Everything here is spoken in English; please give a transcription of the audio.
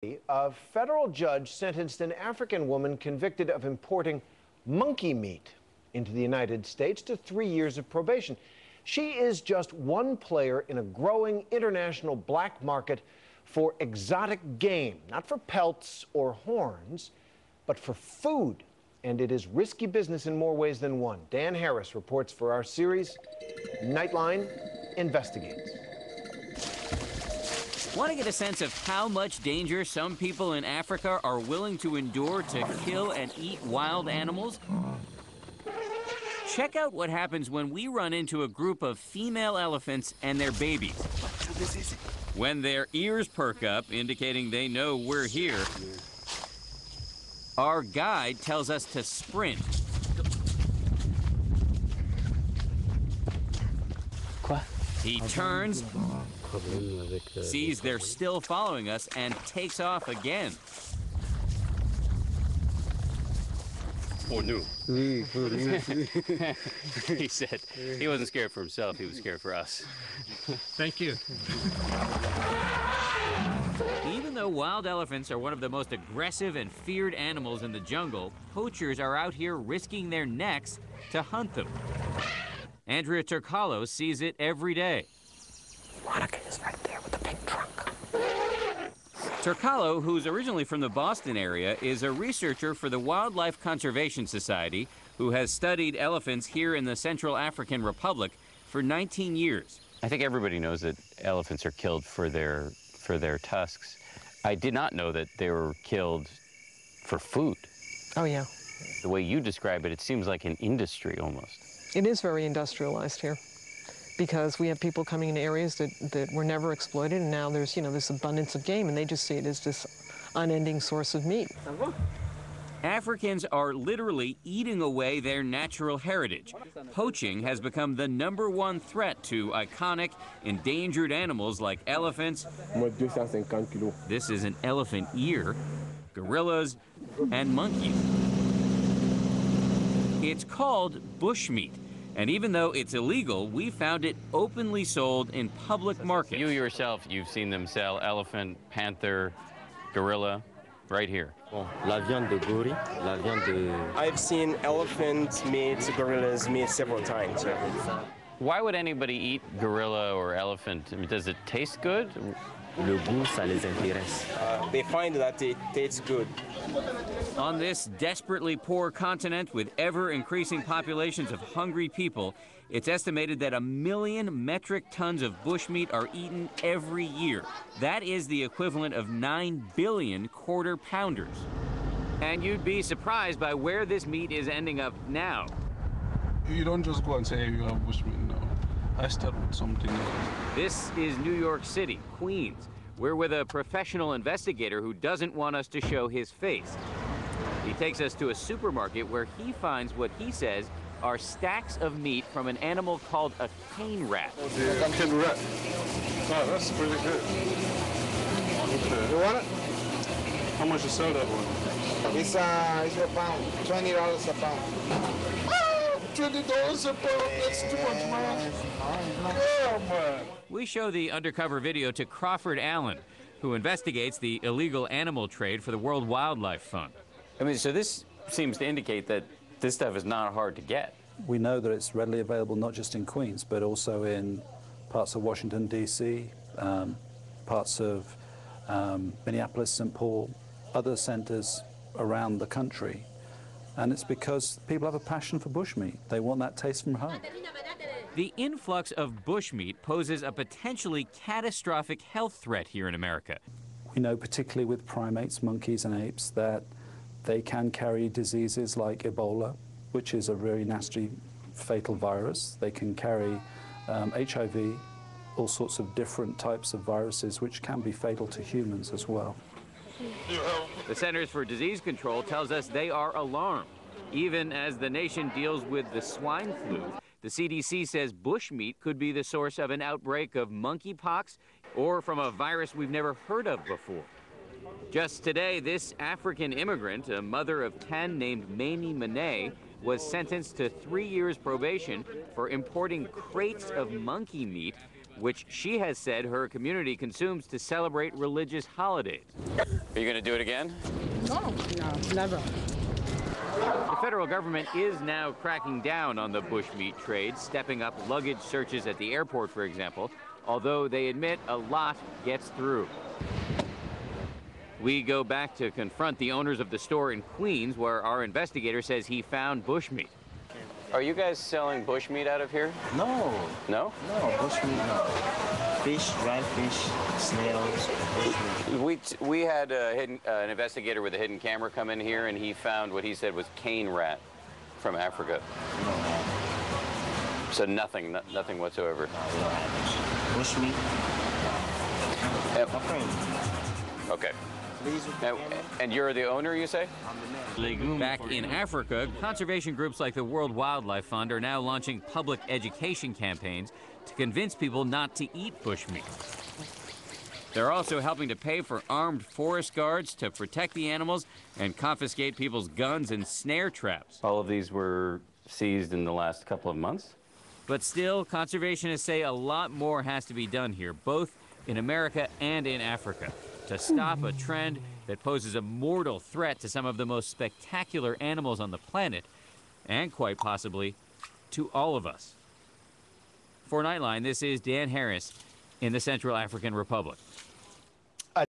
A federal judge sentenced an African woman convicted of importing monkey meat into the United States to 3 years of probation. She is just one player in a growing international black market for exotic game, not for pelts or horns, but for food. And it is risky business in more ways than one. Dan Harris reports for our series, Nightline Investigates. Want to get a sense of how much danger some people in Africa are willing to endure to kill and eat wild animals? Check out what happens when we run into a group of female elephants and their babies. When their ears perk up, indicating they know we're here, our guide tells us to sprint. He turns, sees they're still following us, and takes off again. Oh, no. He said he wasn't scared for himself, he was scared for us. Thank you. Even though wild elephants are one of the most aggressive and feared animals in the jungle, poachers are out here risking their necks to hunt them. Andrea Turcalo sees it every day. Monica is right there with the pink trunk. Turcalo, who's originally from the Boston area, is a researcher for the Wildlife Conservation Society who has studied elephants here in the Central African Republic for 19 years. I think everybody knows that elephants are killed for their tusks. I did not know that they were killed for food. Oh, yeah. The way you describe it, it seems like an industry almost. It is very industrialized here because we have people coming in areas that were never exploited, and now there's, this abundance of game, and they just see it as this unending source of meat. Africans are literally eating away their natural heritage. Poaching has become the #1 threat to iconic, endangered animals like elephants. This is an elephant ear, gorillas, and monkeys. It's called bushmeat, and even though it's illegal, we found it openly sold in public markets. You yourself, you've seen them sell elephant, panther, gorilla, right here. I've seen elephant meat, gorillas meat several times. Why would anybody eat gorilla or elephant? I mean, does it taste good? Le goût, ça les intéresse. They find that it tastes good. On this desperately poor continent with ever-increasing populations of hungry people, it's estimated that 1 million metric tons of bushmeat are eaten every year. That is the equivalent of 9 billion quarter pounders. And you'd be surprised by where this meat is ending up now. You don't just go and say you have bushmeat now. I start with something else. This is New York City, Queens. We're with a professional investigator who doesn't want us to show his face. He takes us to a supermarket where he finds what he says are stacks of meat from an animal called a cane rat. Oh, dear. Cane rat. Oh, that's pretty good. Okay. You want it? How much you sell that one? It's a pound, $20 a pound. $20 a pound, that's too much, man. Yeah, man. We show the undercover video to Crawford Allen, who investigates the illegal animal trade for the World Wildlife Fund. I mean, so this seems to indicate that this stuff is not hard to get. We know that it's readily available not just in Queens, but also in parts of Washington, D.C., parts of Minneapolis, St. Paul, other centers around the country. And it's because people have a passion for bushmeat. They want that taste from home. The influx of bushmeat poses a potentially catastrophic health threat here in America. We know, particularly with primates, monkeys and apes, that they can carry diseases like Ebola, which is a very nasty, fatal virus. They can carry HIV, all sorts of different types of viruses, which can be fatal to humans as well. The Centers for Disease Control tells us they are alarmed. Even as the nation deals with the swine flu, the CDC says bushmeat could be the source of an outbreak of monkeypox or from a virus we've never heard of before. Just today, this African immigrant, a mother of 10 named Mamie Monet, was sentenced to 3 years probation for importing crates of monkey meat which she has said her community consumes to celebrate religious holidays. Are you going to do it again? No, never. The federal government is now cracking down on the bushmeat trade, stepping up luggage searches at the airport, for example, although they admit a lot gets through. We go back to confront the owners of the store in Queens, where our investigator says he found bushmeat. Are you guys selling bushmeat out of here? No. No? No, bushmeat, no. Fish, dried fish, snails, bushmeat. We had an investigator with a hidden camera come in here, and he found what he said was cane rat from Africa. No. So nothing whatsoever. No, we don't have bushmeat. Okay. And you're the owner, you say? Back in Africa, conservation groups like the World Wildlife Fund are now launching public education campaigns to convince people not to eat bushmeat. They're also helping to pay for armed forest guards to protect the animals and confiscate people's guns and snare traps. All of these were seized in the last couple of months. But still, conservationists say a lot more has to be done here, both in America and in Africa, to stop a trend that poses a mortal threat to some of the most spectacular animals on the planet, and quite possibly to all of us. For Nightline, this is Dan Harris in the Central African Republic.